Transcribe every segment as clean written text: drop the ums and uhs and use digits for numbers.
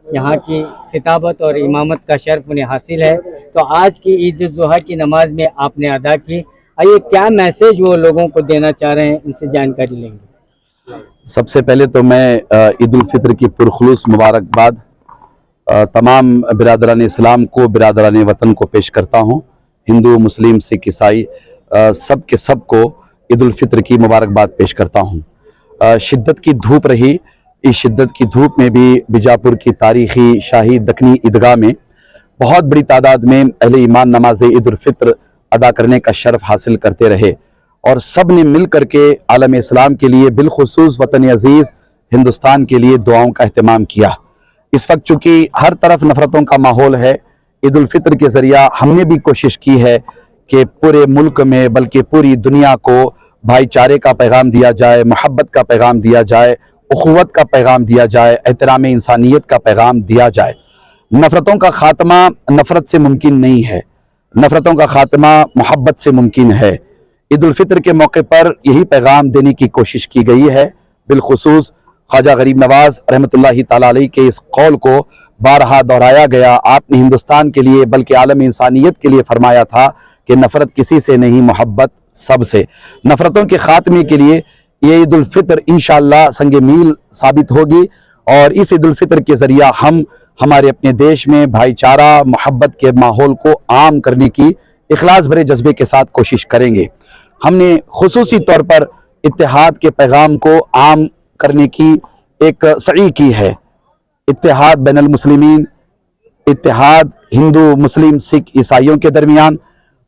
यहाँ की खिताबत और इमामत का शर्फ उन्हें हासिल है। तो आज की ईद ज़ुहा की नमाज में आपने अदा की, आइए क्या मैसेज वो लोगों को देना चाह रहे हैं, इनसे जानकारी लेंगे। सबसे पहले तो मैं ईद उल फित्र की पुरखुलूस मुबारकबाद तमाम बिरादरान इस्लाम को, बिरादरान वतन को पेश करता हूँ। हिंदू, मुस्लिम, सिख, ईसाई सब के सब को ईद उल फित्र की मुबारकबाद पेश करता हूँ। शिद्दत की धूप रही, इस शिद्दत की धूप में भी बीजापुर की तारीखी शाही दखनी ईदगाह में बहुत बड़ी तादाद में अहले ईमान नमाज ईद उल फित्र अदा करने का शर्फ हासिल करते रहे और सब ने मिल करके आलम इस्लाम के लिए, बिलखुसूस वतन अजीज़ हिंदुस्तान के लिए दुआओं का अहतमाम किया। इस वक्त चूँकि हर तरफ नफरतों का माहौल है, ईद उल फित्र के ज़रिया हमने भी कोशिश की है कि पूरे मुल्क में बल्कि पूरी दुनिया को भाईचारे का पैगाम दिया जाए, मोहब्बत का पैगाम दिया जाए, उखुवत का पैगाम दिया जाए, एहतराम इंसानियत का पैगाम दिया जाए। नफ़रतों का ख़ात्मा नफ़रत से मुमकिन नहीं है, नफ़रतों का ख़ात्मा मोहब्बत से मुमकिन है। ईद उल फित्र के मौके पर यही पैगाम देने की कोशिश की गई है। बिलखुसूस ख्वाजा गरीब नवाज रहमतुल्लाहि ताला अलैह के इस कौल को बारहा दोहराया गया। आपने हिंदुस्तान के लिए बल्कि आलम इंसानियत के लिए फरमाया था कि नफ़रत किसी से नहीं, मोहब्बत सबसे। नफ़रतों के ख़ात्मे के लिए ये ईद उल फित्र इंशाअल्लाह संगे मील साबित होगी और इस ईद उल फित्र के ज़रिया हम हमारे अपने देश में भाईचारा, मोहब्बत के माहौल को आम करने की इखलास भरे जज्बे के साथ कोशिश करेंगे। हमने खुसूसी तौर पर इत्तेहाद के पैगाम को आम करने की एक सई की है। इत्तेहाद बैनुल मुस्लिमीन, इत्तेहाद हिंदू, मुस्लिम, सिख, ईसाइयों के दरमियान।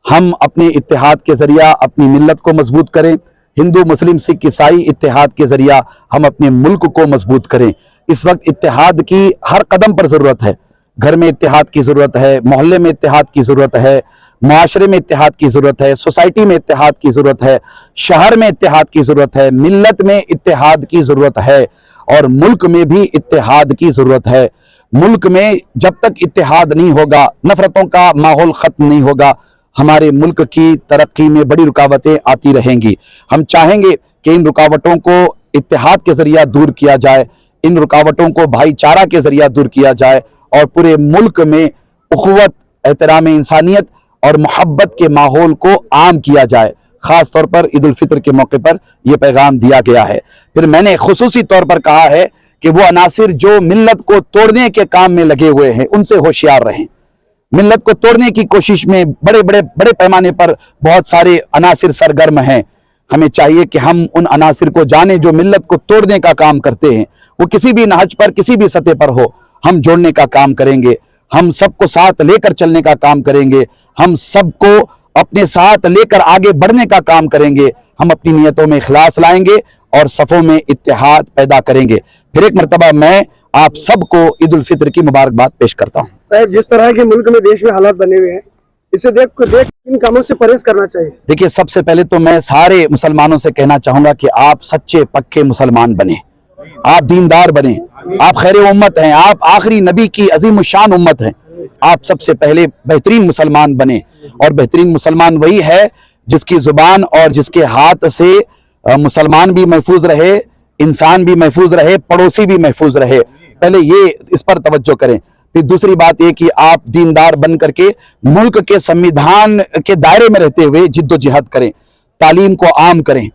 हम अपने इत्तेहाद के ज़रिया अपनी मिल्लत को मजबूत करें। हिंदू, मुस्लिम, सिख, ईसाई इत्तेहाद के ज़रिया हम अपने मुल्क को मजबूत करें। इस वक्त इत्तेहाद की हर कदम पर ज़रूरत है। घर में इत्तेहाद की ज़रूरत है, मोहल्ले में इत्तेहाद की ज़रूरत है, माशरे में इत्तेहाद की ज़रूरत है, सोसाइटी में इत्तेहाद की ज़रूरत है, शहर में इत्तेहाद की ज़रूरत है, मिल्लत में इत्तेहाद की ज़रूरत है और मुल्क में भी इत्तेहाद की ज़रूरत है। मुल्क में जब तक इत्तेहाद नहीं होगा, नफ़रतों का माहौल ख़त्म नहीं होगा, हमारे मुल्क की तरक्की में बड़ी रुकावटें आती रहेंगी। हम चाहेंगे कि इन रुकावटों को इत्तेहाद के ज़रिया दूर किया जाए, इन रुकावटों को भाईचारा के ज़रिया दूर किया जाए और पूरे मुल्क में उखुवत, एहतराम इंसानियत और मोहब्बत के माहौल को आम किया जाए। ख़ास तौर पर ईद उल फित्र के मौके पर यह पैगाम दिया गया है। फिर मैंने खुसूसी तौर पर कहा है कि वो अनासिर जो मिल्लत को तोड़ने के काम में लगे हुए हैं, उनसे होशियार रहें। मिल्लत को तोड़ने की कोशिश में बड़े पैमाने पर बहुत सारे अनासिर सरगर्म हैं। हमें चाहिए कि हम उन अनासिर को जाने जो मिल्लत को तोड़ने का काम करते हैं। वो किसी भी नहज पर, किसी भी सतह पर हो, हम जोड़ने का काम करेंगे, हम सबको साथ लेकर चलने का काम करेंगे, हम सबको अपने साथ लेकर आगे बढ़ने का काम करेंगे। हम अपनी नियतों में इखलास लाएंगे और सफ़ों में इत्तेहाद पैदा करेंगे। फिर एक मरतबा मैं आप सबको ईद उल फित्र की मुबारकबाद पेश करता हूँ। साहब, जिस तरह के मुल्क में, देश में हालात बने हुए हैं, इसे देख इन कामों से परहेज करना चाहिए। देखिए, सबसे पहले तो मैं सारे मुसलमानों से कहना चाहूंगा कि आप सच्चे पक्के मुसलमान बने, आप दीनदार बने, आप खैर उम्मत हैं, आप आखिरी नबी की अजीम शान उम्मत हैं। आप सबसे पहले बेहतरीन मुसलमान बने और बेहतरीन मुसलमान वही है जिसकी जुबान और जिसके हाथ से मुसलमान भी महफूज रहे, इंसान भी महफूज रहे, पड़ोसी भी महफूज रहे। पहले ये इस पर तवज्जो करें। फिर दूसरी बात यह कि आप दीनदार बन करके मुल्क के संविधान के दायरे में रहते हुए जिद्दोजहद करें, तालीम को आम करें,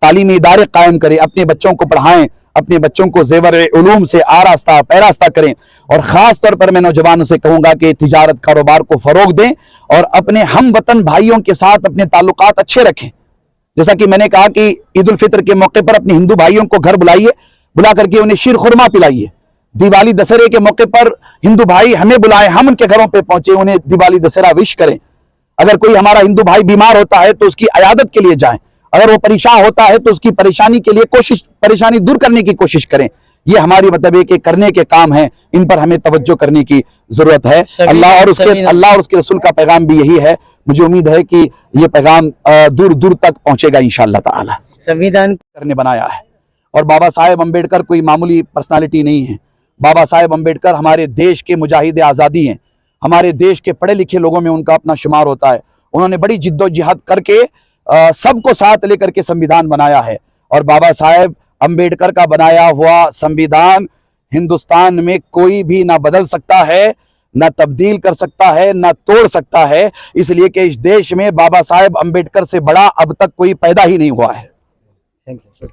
तालीमी इदारे कायम करें, अपने बच्चों को पढ़ाएं, अपने बच्चों को ज़ेवर उलूम से आरास्ता पैरास्ता करें। और ख़ास तौर पर मैं नौजवानों से कहूँगा कि तिजारत कारोबार को फ़रोग दें और अपने हम वतन भाइयों के साथ अपने ताल्लुकात अच्छे रखें। जैसा कि मैंने कहा कि ईद उल फित्र के मौके पर अपने हिंदू भाइयों को घर बुलाइए, बुला करके उन्हें शीर खुरमा पिलाइए। दिवाली दशहरे के मौके पर हिंदू भाई हमें बुलाएं, हम उनके घरों पे पहुंचे, उन्हें दिवाली दशहरा विश करें। अगर कोई हमारा हिंदू भाई बीमार होता है तो उसकी अयादत के लिए जाएं, अगर वो परेशान होता है तो उसकी परेशानी के लिए परेशानी दूर करने की कोशिश करें। ये हमारी मतलब है कि करने के काम है, इन पर हमें तवज्जो करने की जरूरत है। अल्लाह और उसके रसूल का पैगाम भी यही है। मुझे उम्मीद है कि ये पैगाम दूर दूर तक पहुंचेगा इंशाअल्लाह ताला। संविधान ने बनाया है और बाबा साहेब अम्बेडकर कोई मामूली पर्सनालिटी नहीं है। बाबा साहेब अम्बेडकर हमारे देश के मुजाहिद आज़ादी हैं, हमारे देश के पढ़े लिखे लोगों में उनका अपना शुमार होता है। उन्होंने बड़ी जिद्दोजहद करके सबको साथ लेकर के संविधान बनाया है और बाबा साहेब अम्बेडकर का बनाया हुआ संविधान हिंदुस्तान में कोई भी ना बदल सकता है, ना तब्दील कर सकता है, ना तोड़ सकता है, इसलिए कि इस देश में बाबा साहेब अंबेडकर से बड़ा अब तक कोई पैदा ही नहीं हुआ है। Thank you.